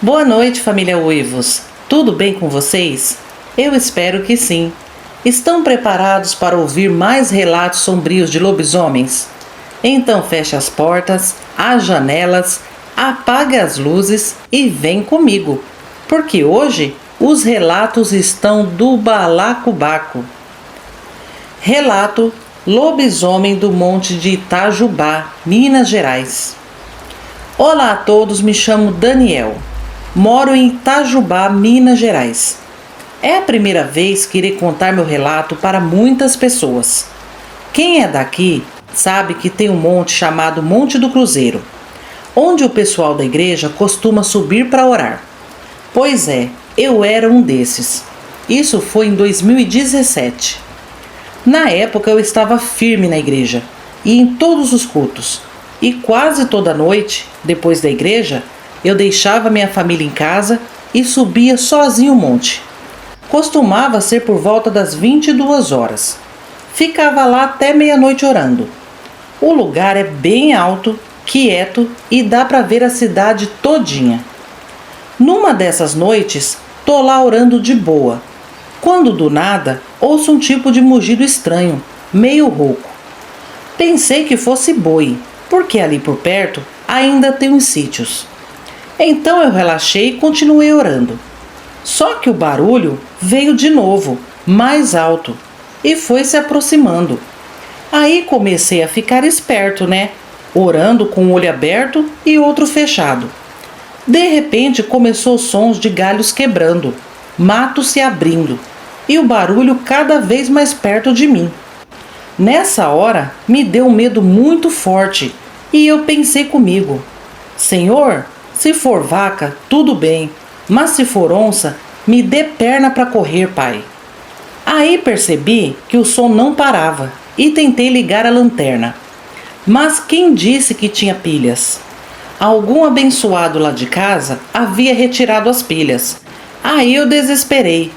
Boa noite, família Uivos. Tudo bem com vocês? Eu espero que sim. Estão preparados para ouvir mais relatos sombrios de lobisomens? Então feche as portas, as janelas, apague as luzes e vem comigo, porque hoje os relatos estão do balacobaco. Relato: Lobisomem do Monte de Itajubá, Minas Gerais. Olá a todos, me chamo Daniel. Moro em Itajubá, Minas Gerais. É a primeira vez que irei contar meu relato para muitas pessoas. Quem é daqui sabe que tem um monte chamado Monte do Cruzeiro, onde o pessoal da igreja costuma subir para orar. Pois é, eu era um desses. Isso foi em 2017. Na época eu estava firme na igreja e em todos os cultos. E quase toda noite, depois da igreja, eu deixava minha família em casa e subia sozinho o monte. Costumava ser por volta das 22 horas. Ficava lá até meia-noite orando. O lugar é bem alto, quieto e dá para ver a cidade todinha. Numa dessas noites, tô lá orando de boa, quando do nada ouço um tipo de mugido estranho, meio rouco. Pensei que fosse boi, porque ali por perto ainda tem uns sítios. Então eu relaxei e continuei orando. Só que o barulho veio de novo, mais alto, e foi se aproximando. Aí comecei a ficar esperto, né? Orando com um olho aberto e outro fechado. De repente começou sons de galhos quebrando, mato se abrindo e o barulho cada vez mais perto de mim. Nessa hora me deu um medo muito forte e eu pensei comigo: Senhor, se for vaca, tudo bem, mas se for onça, me dê perna para correr, Pai. Aí percebi que o som não parava e tentei ligar a lanterna. Mas quem disse que tinha pilhas? Algum abençoado lá de casa havia retirado as pilhas. Aí eu desesperei.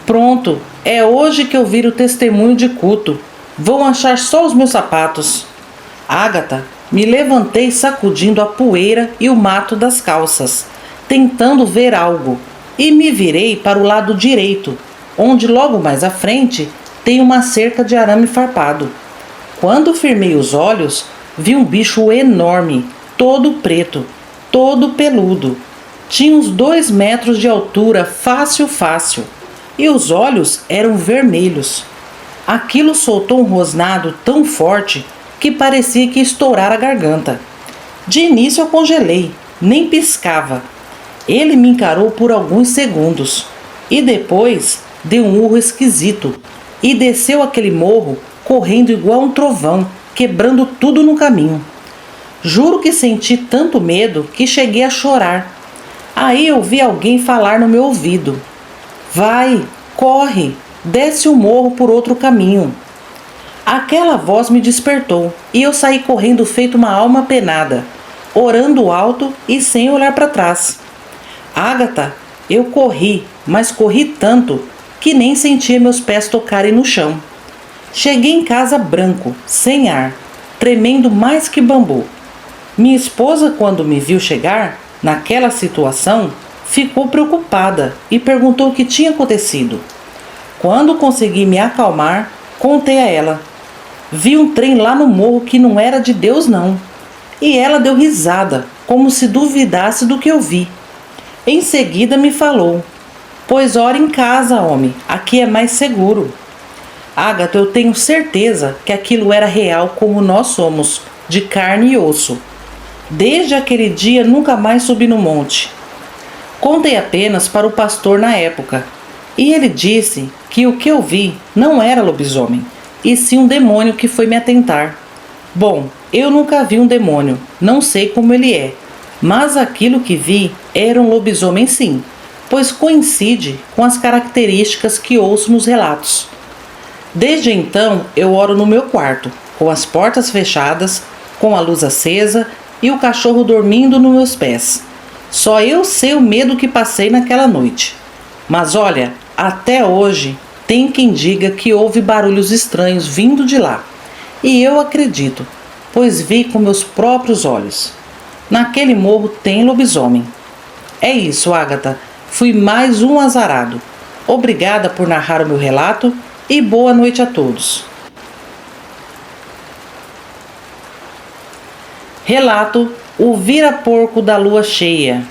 Pronto, é hoje que eu viro testemunho de culto. Vão achar só os meus sapatos. Ágata, me levantei sacudindo a poeira e o mato das calças, tentando ver algo, e me virei para o lado direito, onde logo mais à frente tem uma cerca de arame farpado. Quando firmei os olhos, vi um bicho enorme, todo preto, todo peludo. Tinha uns 2 metros de altura, fácil, e os olhos eram vermelhos. Aquilo soltou um rosnado tão forte que parecia que ia estourar a garganta. De início eu congelei, nem piscava. Ele me encarou por alguns segundos e depois deu um urro esquisito e desceu aquele morro correndo igual um trovão, quebrando tudo no caminho. Juro que senti tanto medo que cheguei a chorar. Aí eu vi alguém falar no meu ouvido: vai, corre, desce o morro por outro caminho. Aquela voz me despertou e eu saí correndo feito uma alma penada, orando alto e sem olhar para trás. Ágata, eu corri, mas corri tanto que nem sentia meus pés tocarem no chão. Cheguei em casa branco, sem ar, tremendo mais que bambu. Minha esposa, quando me viu chegar, naquela situação, ficou preocupada e perguntou o que tinha acontecido. Quando consegui me acalmar, contei a ela. Vi um trem lá no morro que não era de Deus não. E ela deu risada, como se duvidasse do que eu vi. Em seguida me falou: pois ora em casa, homem, aqui é mais seguro. Ágata, eu tenho certeza que aquilo era real como nós somos, de carne e osso. Desde aquele dia nunca mais subi no monte. Contei apenas para o pastor na época, e ele disse que o que eu vi não era lobisomem, e sim um demônio que foi me atentar. Bom, eu nunca vi um demônio, não sei como ele é, mas aquilo que vi era um lobisomem sim, pois coincide com as características que ouço nos relatos. Desde então eu oro no meu quarto, com as portas fechadas, com a luz acesa e o cachorro dormindo nos meus pés. Só eu sei o medo que passei naquela noite. Mas olha, até hoje tem quem diga que houve barulhos estranhos vindo de lá. E eu acredito, pois vi com meus próprios olhos. Naquele morro tem lobisomem. É isso, Ágata. Fui mais um azarado. Obrigada por narrar o meu relato e boa noite a todos. Relato: O Vira-Porco da Lua Cheia.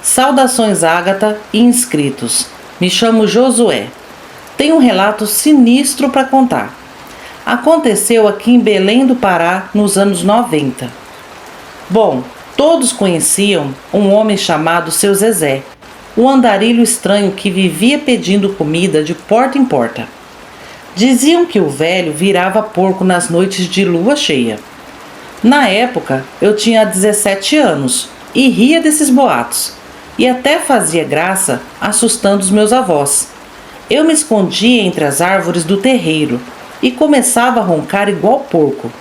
Saudações, Ágata e inscritos. Me chamo Josué. Tenho um relato sinistro para contar. Aconteceu aqui em Belém do Pará nos anos 90. Bom, todos conheciam um homem chamado Seu Zezé, um andarilho estranho que vivia pedindo comida de porta em porta. Diziam que o velho virava porco nas noites de lua cheia. Na época, eu tinha 17 anos e ria desses boatos, e até fazia graça assustando os meus avós. Eu me escondia entre as árvores do terreiro e começava a roncar igual porco.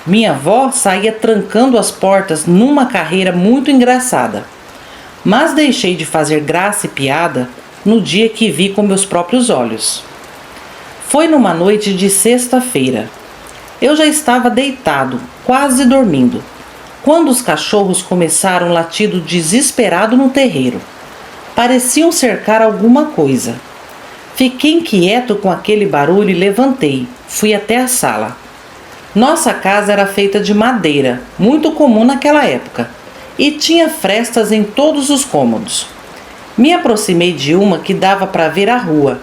Minha avó saía trancando as portas numa carreira muito engraçada. Mas deixei de fazer graça e piada no dia que vi com meus próprios olhos. Foi numa noite de sexta-feira. Eu já estava deitado, quase dormindo, quando os cachorros começaram um latido desesperado no terreiro. Pareciam cercar alguma coisa. Fiquei inquieto com aquele barulho e levantei. Fui até a sala. Nossa casa era feita de madeira, muito comum naquela época, e tinha frestas em todos os cômodos. Me aproximei de uma que dava para ver a rua,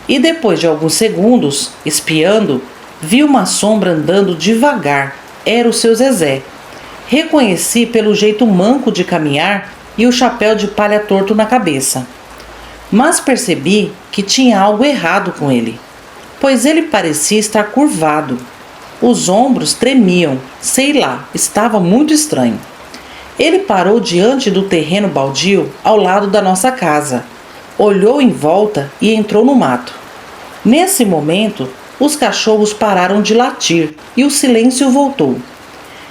e depois de alguns segundos, espiando, vi uma sombra andando devagar. Era o Seu Zezé. Reconheci pelo jeito manco de caminhar e o chapéu de palha torto na cabeça. Mas percebi que tinha algo errado com ele, pois ele parecia estar curvado. Os ombros tremiam, sei lá, estava muito estranho. Ele parou diante do terreno baldio ao lado da nossa casa, olhou em volta e entrou no mato. Nesse momento, os cachorros pararam de latir e o silêncio voltou.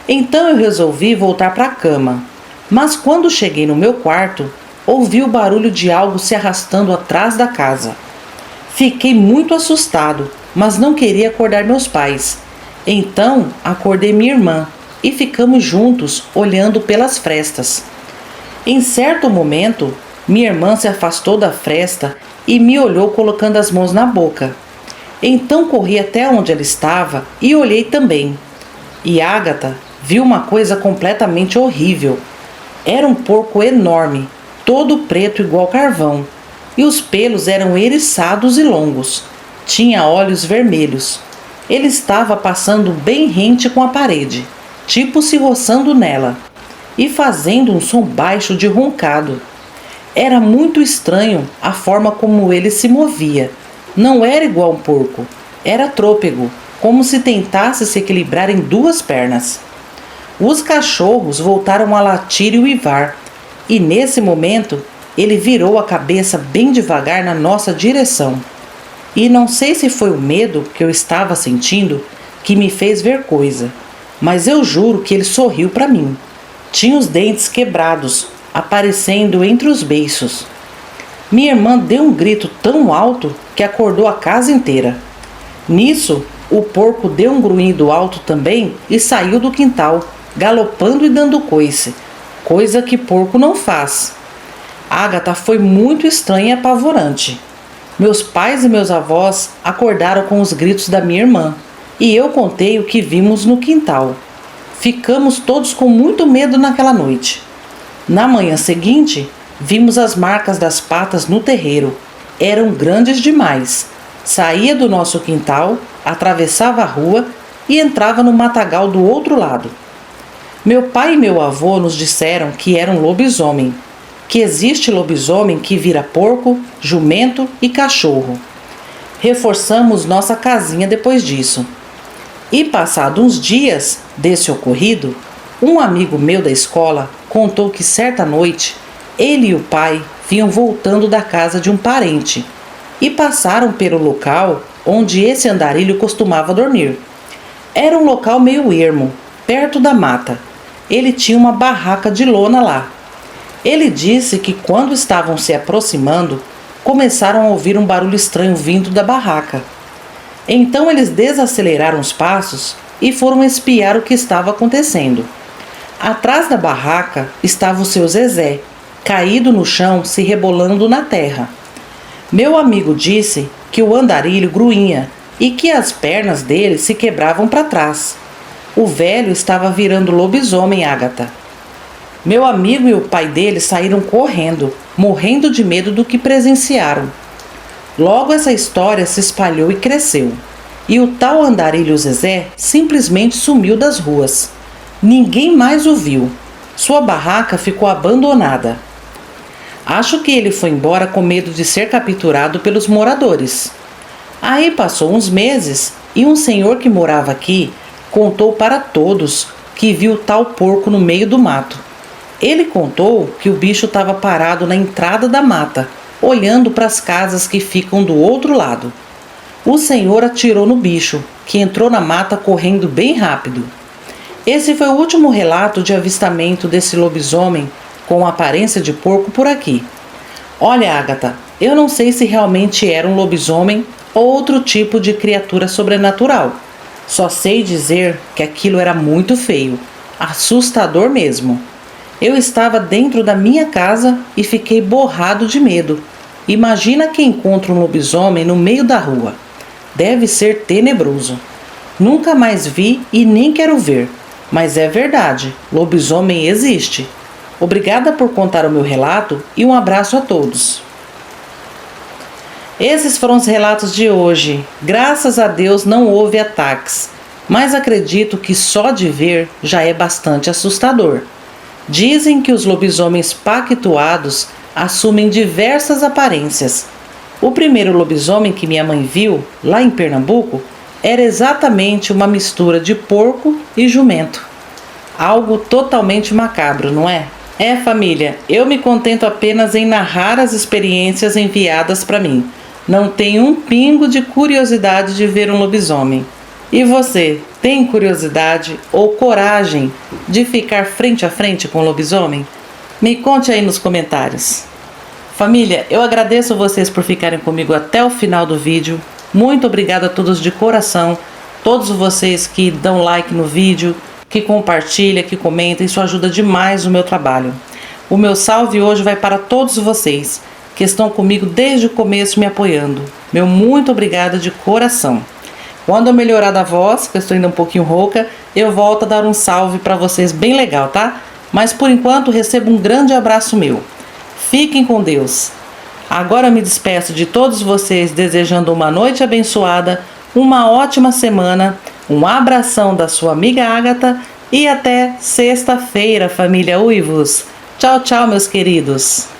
Então eu resolvi voltar para a cama, mas quando cheguei no meu quarto, ouvi o barulho de algo se arrastando atrás da casa. Fiquei muito assustado, mas não queria acordar meus pais. Então acordei minha irmã e ficamos juntos olhando pelas frestas. Em certo momento, minha irmã se afastou da fresta e me olhou colocando as mãos na boca. Então corri até onde ela estava e olhei também. E Ágata viu uma coisa completamente horrível. Era um porco enorme, todo preto igual carvão, e os pelos eram eriçados e longos. Tinha olhos vermelhos. Ele estava passando bem rente com a parede, tipo se roçando nela, e fazendo um som baixo de roncado. Era muito estranho a forma como ele se movia. Não era igual um porco, era trôpego, como se tentasse se equilibrar em duas pernas. Os cachorros voltaram a latir e uivar, e nesse momento ele virou a cabeça bem devagar na nossa direção. E não sei se foi o medo que eu estava sentindo que me fez ver coisa, mas eu juro que ele sorriu para mim. Tinha os dentes quebrados, aparecendo entre os beiços. Minha irmã deu um grito tão alto que acordou a casa inteira. Nisso, o porco deu um grunhido alto também e saiu do quintal, galopando e dando coice, coisa que porco não faz. Ágata foi muito estranha e apavorante. Meus pais e meus avós acordaram com os gritos da minha irmã, e eu contei o que vimos no quintal. Ficamos todos com muito medo naquela noite. Na manhã seguinte, vimos as marcas das patas no terreiro. Eram grandes demais. Saía do nosso quintal, atravessava a rua e entrava no matagal do outro lado. Meu pai e meu avô nos disseram que era um lobisomem, que existe lobisomem que vira porco, jumento e cachorro. Reforçamos nossa casinha depois disso. E passados uns dias desse ocorrido, um amigo meu da escola contou que certa noite ele e o pai vinham voltando da casa de um parente e passaram pelo local onde esse andarilho costumava dormir. Era um local meio ermo, perto da mata. Ele tinha uma barraca de lona lá. Ele disse que quando estavam se aproximando, começaram a ouvir um barulho estranho vindo da barraca. Então eles desaceleraram os passos e foram espiar o que estava acontecendo. Atrás da barraca estava o Seu Zezé, caído no chão, se rebolando na terra. Meu amigo disse que o andarilho grunhia e que as pernas dele se quebravam para trás. O velho estava virando lobisomem, Ágata. Meu amigo e o pai dele saíram correndo, morrendo de medo do que presenciaram. Logo essa história se espalhou e cresceu. E o tal andarilho Zezé simplesmente sumiu das ruas. Ninguém mais o viu. Sua barraca ficou abandonada. Acho que ele foi embora com medo de ser capturado pelos moradores. Aí passou uns meses e um senhor que morava aqui contou para todos que viu tal porco no meio do mato. Ele contou que o bicho estava parado na entrada da mata, olhando para as casas que ficam do outro lado. O senhor atirou no bicho, que entrou na mata correndo bem rápido. Esse foi o último relato de avistamento desse lobisomem com aparência de porco por aqui. Olha, Ágata, eu não sei se realmente era um lobisomem ou outro tipo de criatura sobrenatural. Só sei dizer que aquilo era muito feio, assustador mesmo. Eu estava dentro da minha casa e fiquei borrado de medo. Imagina quem encontra um lobisomem no meio da rua. Deve ser tenebroso. Nunca mais vi e nem quero ver. Mas é verdade, lobisomem existe. Obrigada por contar o meu relato e um abraço a todos. Esses foram os relatos de hoje. Graças a Deus não houve ataques, mas acredito que só de ver já é bastante assustador. Dizem que os lobisomens pactuados assumem diversas aparências. O primeiro lobisomem que minha mãe viu, lá em Pernambuco, era exatamente uma mistura de porco e jumento. Algo totalmente macabro, não é? É, família, eu me contento apenas em narrar as experiências enviadas para mim. Não tenho um pingo de curiosidade de ver um lobisomem. E você, tem curiosidade ou coragem de ficar frente a frente com o lobisomem? Me conte aí nos comentários. Família, eu agradeço vocês por ficarem comigo até o final do vídeo. Muito obrigada a todos de coração. Todos vocês que dão like no vídeo, que compartilham, que comentam. Isso ajuda demais o meu trabalho. O meu salve hoje vai para todos vocês que estão comigo desde o começo me apoiando. Meu muito obrigada de coração. Quando eu melhorar da voz, que eu estou ainda um pouquinho rouca, eu volto a dar um salve para vocês bem legal, tá? Mas por enquanto recebo um grande abraço meu. Fiquem com Deus. Agora eu me despeço de todos vocês desejando uma noite abençoada, uma ótima semana, um abração da sua amiga Ágata e até sexta-feira, família Uivos. Tchau, tchau, meus queridos.